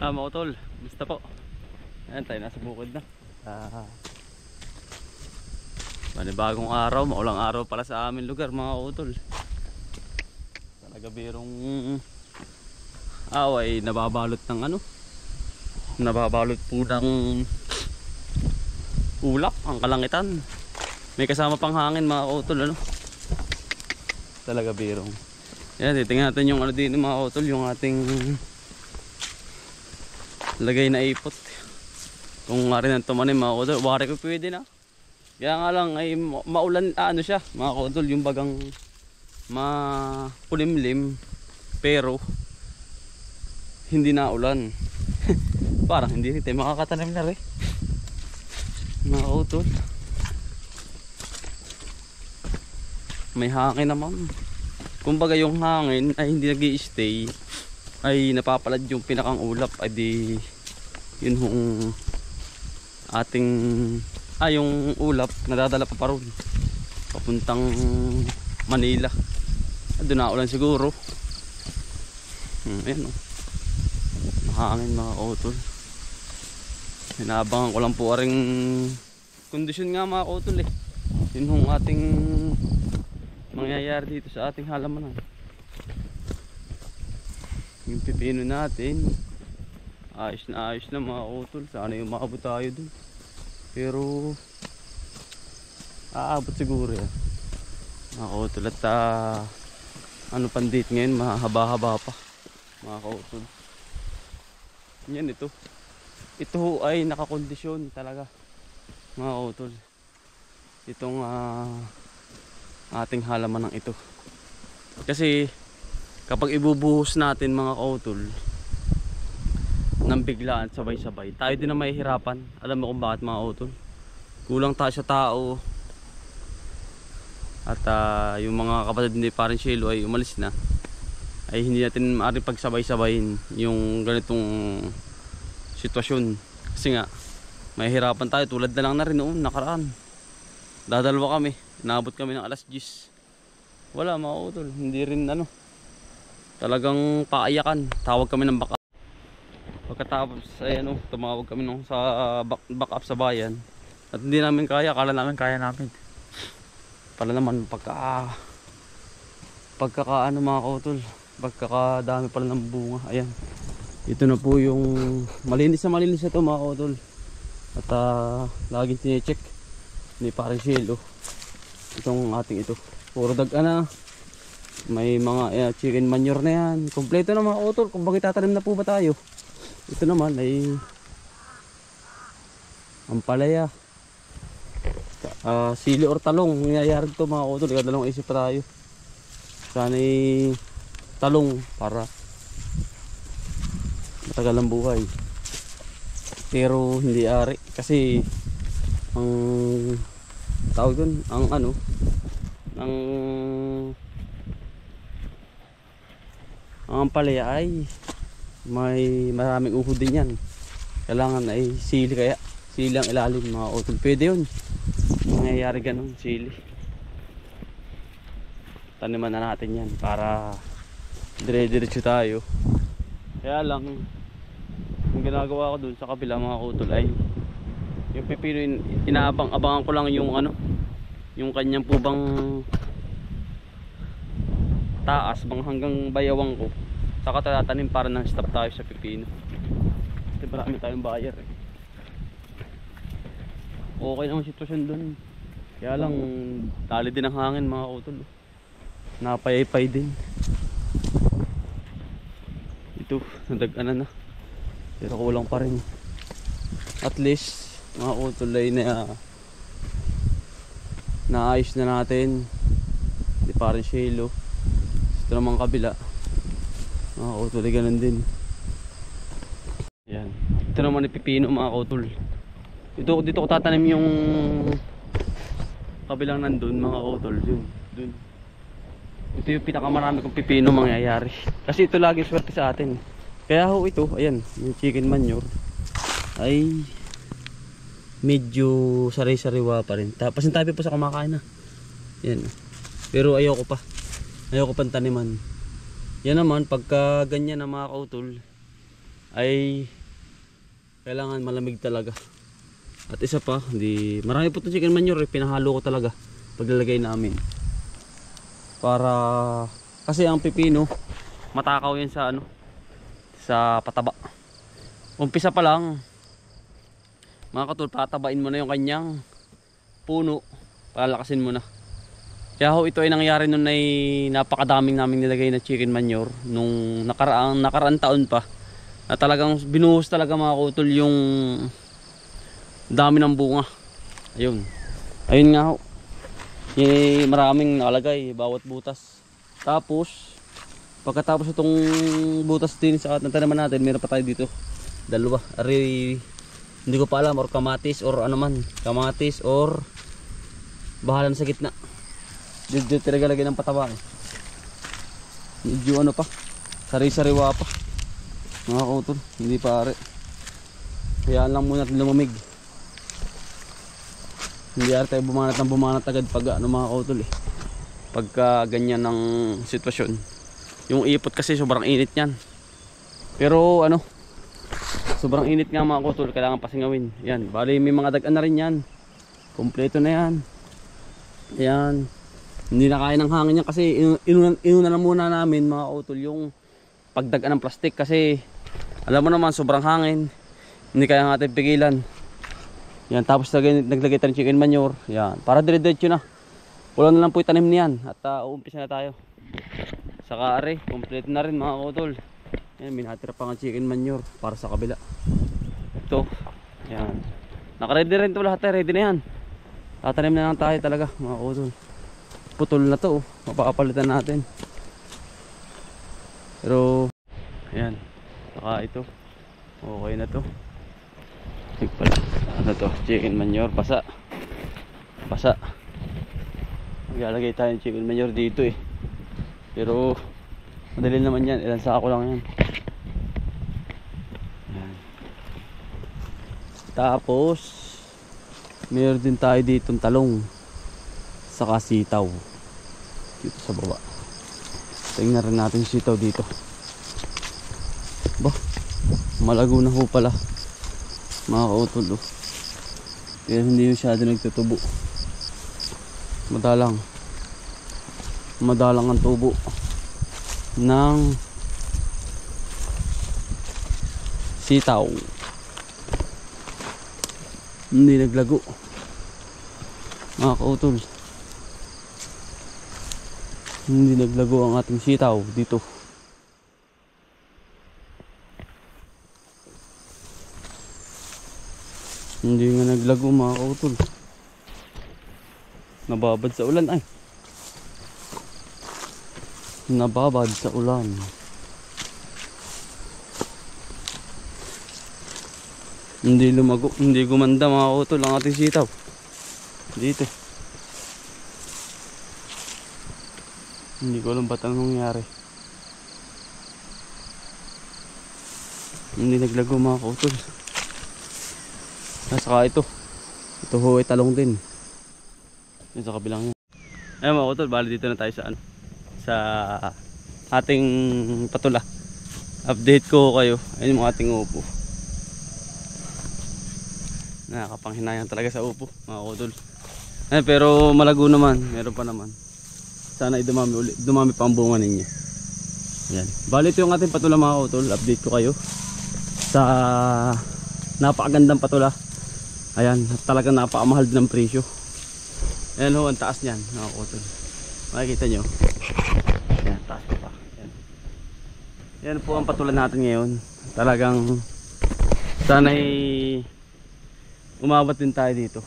Mga utol, basta po. Ayan tayo, nasa bukid na. Panibagong araw, maulang araw pala sa amin lugar mga utol. Talaga birong away, nababalot ng ano, nababalot po ng ulap ang kalangitan. May kasama pang hangin mga utol, ano. Talaga birong. Ayan, titingnan natin yung ano din mga utol, yung ating lagay na ipot. Kung nga rin ang tumanim mga kodol, wari ko pwede na. Kaya nga lang ay maulan, ano siya mga kodol, yung bagang makulimlim pero hindi na ulan. Parang hindi rin tayo makakatanim na rin mga kodol. May hangin naman. Kumbaga yung hangin ay hindi nag-i-stay, ay napapalad yung pinakang ulap, ay di yun yung ating yung ulap nadadala pa ron papuntang Manila. Doon na ulan siguro. Ayan o, mahangin mga kautol. Hinabangan ko lang po aring kondisyon nga mga kautol eh. Yun yung ating mangyayari dito sa ating halamanan. Yung pipino natin ayos na mga utol. Sana yung maabot tayo dun, pero aabot siguro yan mga utol. At ano pandit ngayon, mahaba-haba pa mga utol. Yan, ito ay nakakondisyon talaga mga utol, itong ating halaman ng ito. Kasi kapag ibubuhos natin mga kautol ng biglaan sabay-sabay, tayo din na mahihirapan. Alam mo kung bakit mga kautol? Kulang tayo sa tao. At yung mga kapatid ni Parin Shelo ay umalis na, ay hindi natin maaaring pagsabay-sabayin yung ganitong sitwasyon. Kasi nga mahihirapan tayo, tulad na lang na rin noon nakaraan. Dadalwa kami, naabot kami ng alas 10. Wala mga kautol, hindi rin ano, talagang paayakan. Tawag kami ng backup. Pagkatapos ay ano, tumawag kami nung sa backup sa bayan. At hindi namin kaya, akala namin kaya namin. Pala naman pagkaka ano mga kautol, pagkakadami pala ng bunga. Ayan, ito na po yung malinis na ito mga kautol. At laging tine-check ni Parin Shelo itong ating ito. Puro daga na. May mga chicken manure na yan. Kompleto na mga utol. Kung bakit tatanim na po ba tayo? Ito naman ay ampalaya, sili or talong. Nangyayari ito mga utol. Dalawang isip pa tayo. Sana'y talong para matagal ang buhay. Pero hindi ari. Kasi ang tawag dun, ang ano, ang ampalaya ay may maraming uhod din yan. Kailangan ay sili, kaya sili ang ilalim mga utol. Pwede yun, nangyayari ganun, sili. Taniman na natin yan para dire-diretso tayo. Kaya lang yung ginagawa ko dun sa kabila mga utol ay yung pipino, inaabang-abangan ko lang yung ano, yung kanyang pubang taas bang hanggang bayawang ko, saka tatanim para nang stop tayo sa pipino. Kasi marami tayong buyer eh. Okay lang ang sitwasyon dun, kaya lang tali din ang hangin mga utol. Napayaypay din ito, nadag-ana na, pero kulang pa rin. At least mga utol ay naayos na natin di Parin Shelo. Ito naman kabila mga kautol ay ganun din. Yan, ito naman ay pipino mga kautol. Dito ko tatanim yung kabilang nandun mga kautol. Dun. Ito yung pinakamarami kong pipino mangyayari. Kasi ito lagi swerte sa atin. Kaya ho ito, ayan, yung chicken manure ay medyo sari-sariwa pa rin. Tapos yung tabi po sa kumakain na. Yan. Pero ayoko pang taniman. Yan naman, pagka ganyan na mga kautol, ay kailangan malamig talaga. At isa pa, marami po itong chicken manure, pinahalo ko talaga paglalagay namin. Para, kasi ang pipino, matakaw yan sa sa pataba. Umpisa pa lang, mga katol, patabain mo na yung kanyang puno, palakasin mo na. Kaya ho, ito ay nangyari nun ay napakadaming naming nilagay na chicken manure nung nakaraan taon pa, na talagang binuhos talaga mga katol yung dami ng bunga. Ayun nga ho, maraming nakalagay bawat butas. Tapos pagkatapos itong butas din sa tanaman natin, meron pa tayo dito dalawa. Hindi ko pa alam, or kamatis or ano man, kamatis or bahala na sa gitna. Dito talaga lagay ng pataba eh. Medyo ano pa, sari-sariwa pa mga kautol, hindi pare. Kaya lang muna natin lumamig. Hindi arte tayo bumanat agad pag mga kautol eh. Pagka ganyan ng sitwasyon. Yung ipot kasi sobrang init niyan. Pero sobrang init nga mga kautol, kailangan pasingawin. Yan, bali may mga dagan na rin yan. Kompleto na yan. Yan. Hindi na kaya ng hangin yan kasi inuna na muna namin mga kautol yung pagdagan ng plastic kasi alam mo naman sobrang hangin. Hindi kaya nga natin pigilan. Yan, tapos naglagay tayo ng chicken manure. Yan, para dire-diretso na. Wala na lang po itanim niyan at uumpisa na tayo. Saka are, kompleto na rin mga kautol. Yan, minatira pa ng chicken manure para sa kabila. Ito, yan. Naka-ready rin ito lahat, ready na yan. Tatanim na lang tayo talaga mga kautol. Putol na to, mapapalitan natin. Pero, ayan. Saka ito, okay na to. Ano to, chicken manure, pasa. Maglalagay tayo ng chicken manure dito eh. Pero madali naman yan, ilan sako lang yan. Ayan. Tapos meron din tayo ditong talong saka sitaw dito sa baba. Tingnan rin natin sitaw dito. Bah, malago na ho pala mga kautol oh. Kaya hindi masyado nagtutubo. Madalang ang tubo ng sitaw. Hindi naglago mga kautol. Hindi naglago ang ating sitaw dito. Hindi nga naglago mga kautol. Nababad sa ulan ay. Nababad sa ulan. Hindi lumago, hindi gumanda mga kautol ang ating sitaw. Dito. Hindi ko alam ba't ang nangyari. Hindi naglago mga kautol. Saka ito ho ay talong din. Yan sa kabilang yan. Ayun mga kautol, bali dito na tayo sa ating patula. Update ko kayo. Ayun yung ating upo. Nakakapanghinayang talaga sa upo mga kautol. Pero malago naman, meron pa naman. Sana dumami pa ang bunga ninyo. Yan. Bali ito yung ating patula mga kautol. Update ko kayo sa napakagandang patula. Ayan, talagang napakamahal din ng presyo. Ayan ho, ang taas niyan mga kautol. Makikita nyo. Ayan, taas ko pa. Ayan. Yan po ang patula natin ngayon. Talagang sana'y umabot din tayo dito.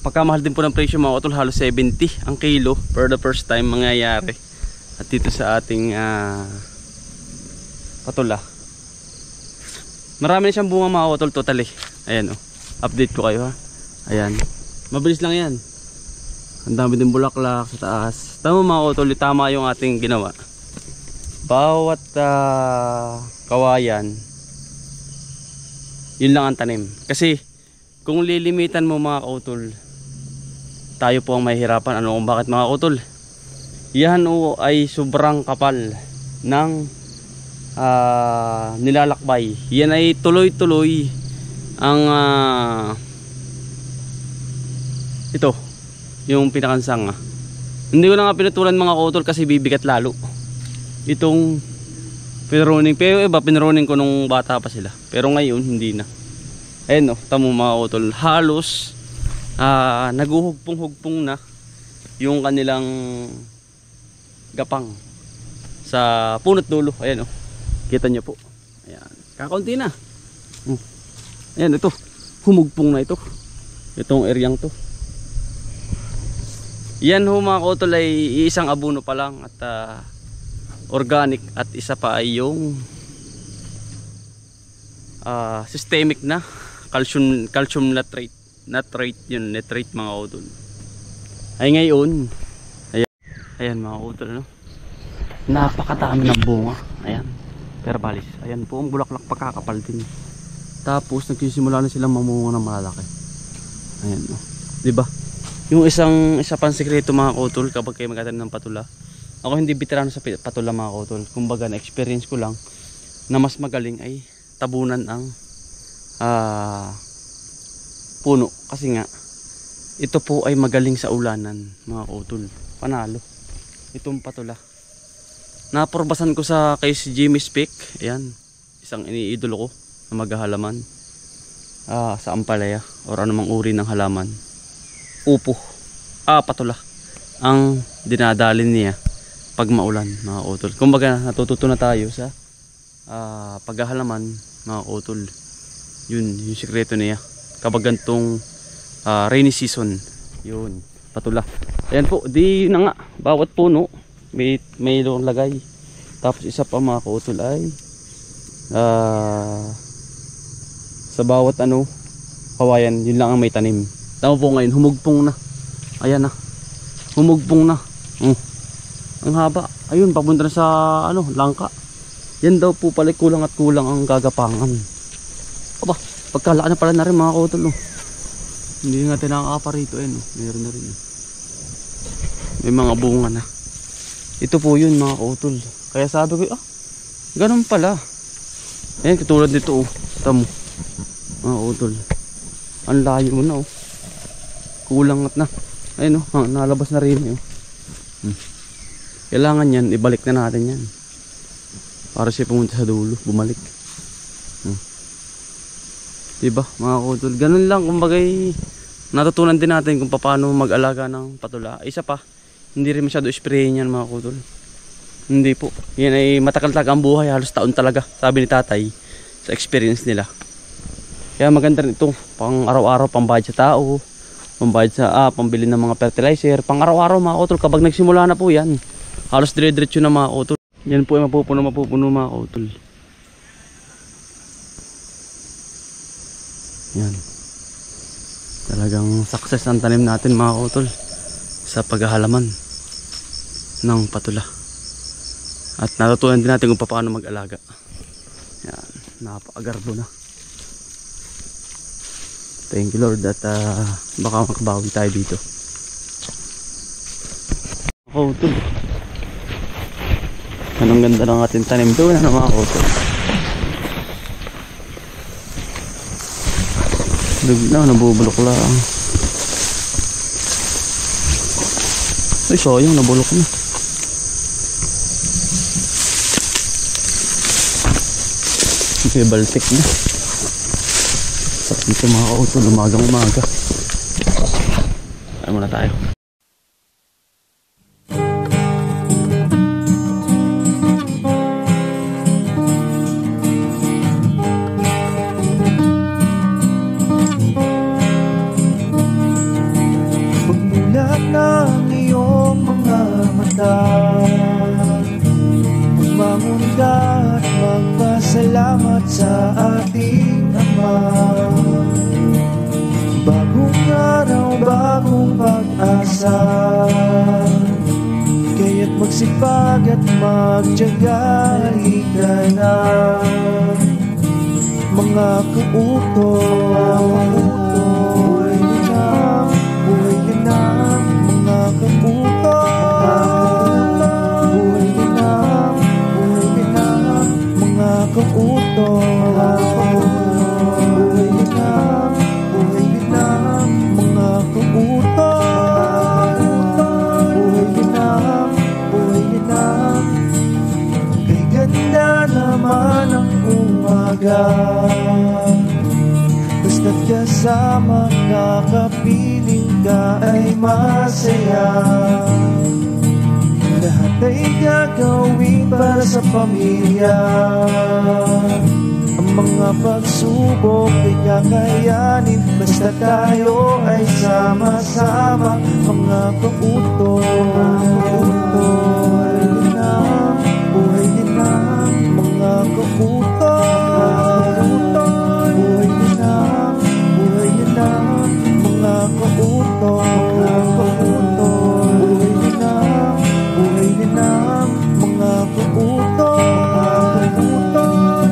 Pagkamahal din po ng presyo mga kautol, halos 70 ang kilo for the first time mangyayari. At dito sa ating patula. Marami na siyang bunga mga kautol totally. Ayan o. Update ko kayo ha. Ayan. Mabilis lang yan. Ang dami din bulaklak sa taas. Tama mga kautol, tama yung ating ginawa. Bawat kawayan, yun lang ang tanim. Kasi kung lilimitan mo mga kautol, tayo po ang mahihirapan. Ano kung bakit mga kautol? Yan o ay sobrang kapal ng nilalakbay. Yan ay tuloy-tuloy ang ito yung pinakansang hindi ko na nga pinutulan mga kautol kasi bibigat lalo itong pinroning. Pero iba pinroning ko nung bata pa sila, pero ngayon hindi na. Ayan o, tamo mga kautol, halos naguhugpong-hugpong na yung kanilang gapang sa punot dulo. Ayan o, kita nyo po, ayan, kakaunti na. Ayan, ito humugpong na ito, itong eryang to. Yan ho mga kautol ay isang abono pa lang at organic, at isa pa ay yung systemic na calcium nitrate yun, nitrate mga kautol. Ay ngayon, ayan mga kautol, no? Napakadami ng bunga. Ayan, perbalis. Ayan po ang bulaklak, pagkakapal din. Tapos nagsisimula na silang mamunga ng malalaki. Ayan, no? Diba? Yung isa pang sikreto mga kautol kapag kayo magtatanim ng patula. Ako hindi veterano sa patula mga kautol. Kumbaga na experience ko lang na mas magaling ay tabunan ang puno. Kasi nga ito po ay magaling sa ulanan mga kautol. Panalo itong patula. Naporbasan ko sa kay si Jimmy Speck. Ayan, isang iniidolo ko na maghahalaman sa ampalaya or anumang uri ng halaman. Upo, patula ang dinadalin niya pag maulan mga kautol. Kumbaga natututo na tayo sa paghahalaman mga kautol. Yun yung sikreto niya kapag gantong rainy season. Yun, patula. Ayan po, di na nga, bawat puno may lagay. Tapos isa pa mga kautol ay sa bawat kawayan, yun lang ang may tanim. Tama po ngayon, humugpong na. Ayan na, humugpong na. Ang haba. Ayun, papunta na sa langka. Yan daw po pala kulang at kulang ang gagapangan. Aba, pagkalaki na pala na rin mga kautol. Hindi nga tinakapa rito. Meron na rin. May mga bunga na. Ito po yun mga kautol. Kaya sabi ko, ganun pala. Ayan, katulad nito. Tamo mga kautol, ang layo na kulang at na. Ayun nalabas na rin Kailangan yan, ibalik na natin yan para siya pumunta sa dulo, bumalik. Diba mga kautol, ganun lang. Kumbagay natutunan din natin kung paano mag-alaga ng patula. Isa pa, hindi rin masyado sprayin yan mga kautol. Hindi po, yan ay matagal talaga ang buhay, halos taon talaga, sabi ni tatay sa experience nila. Kaya maganda rin ito pang araw-araw, pambayad sa tao, pambayad sa pambili ng mga fertilizer, pang araw-araw mga kautol. Kapag nagsimula na po yan, halos dire-diretso na mga kautol. Yan po ay mapupuno mga kautol. Yan, talagang success ang tanim natin mga kautol sa paghahalaman ng patula. At natutunan din natin kung paano mag-alaga. Yan, napakagarbo na. Thank you Lord at baka makabawi tayo dito. Kautol, anong ganda ng ating tanim doon mga kautol. Bigla nabubulok lang. Ay sayang, nabulok na. May baltik na. Dito mga kautol, umagang-umaga. Ay muna tayo. Pagmulat ng iyong mga mata, magmamunda at magpasalamat sa ating Ama. Bagong araw, bagong pag-asa, kaya't magsipag at magtiyaga. Halika na mga kautos, buhay ka na mga kautos, buhay ka na mga kaputol. Buhay linang, buhay linang, mga kaputol. Buhay linang, buhay linang, kay ganda naman ang umaga. Basta't kasama ka, kapiling ka ay masaya. Lahat ay gagawin para sa pamilya. Ang mga pagsubok ay kakayanin, basta tayo ay sama-sama. Mga kautol, buhay linang, buhay linang, mga kautol. Buhay linang, buhay linang, mga kautol. Buhay linang, buhay linang, mga kautol.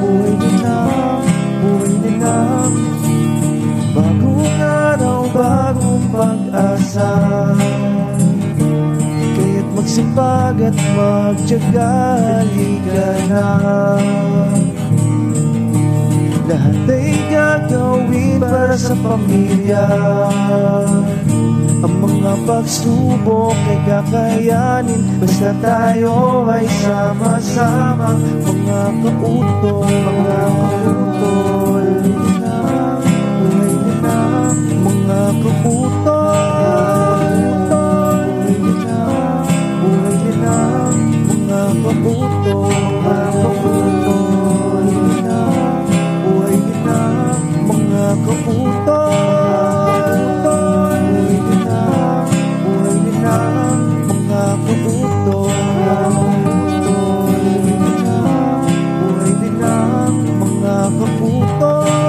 Buhay linang, buhay linang, bagong araw, bagong pag-asa. Kaya't magsipag at magtiyaga, halika na. Lahat ay gagawin para sa pamilya. Ang mga pagsubok ay kakayanin, basta tayo ay sama-sama. Mga kautol, mga kautol. Buhay linang, mga kautol. Buhay linang, buhay linang, mga kautol. Buhay linang, buhay linang, mga kautol. Buhay linang, mga kautol.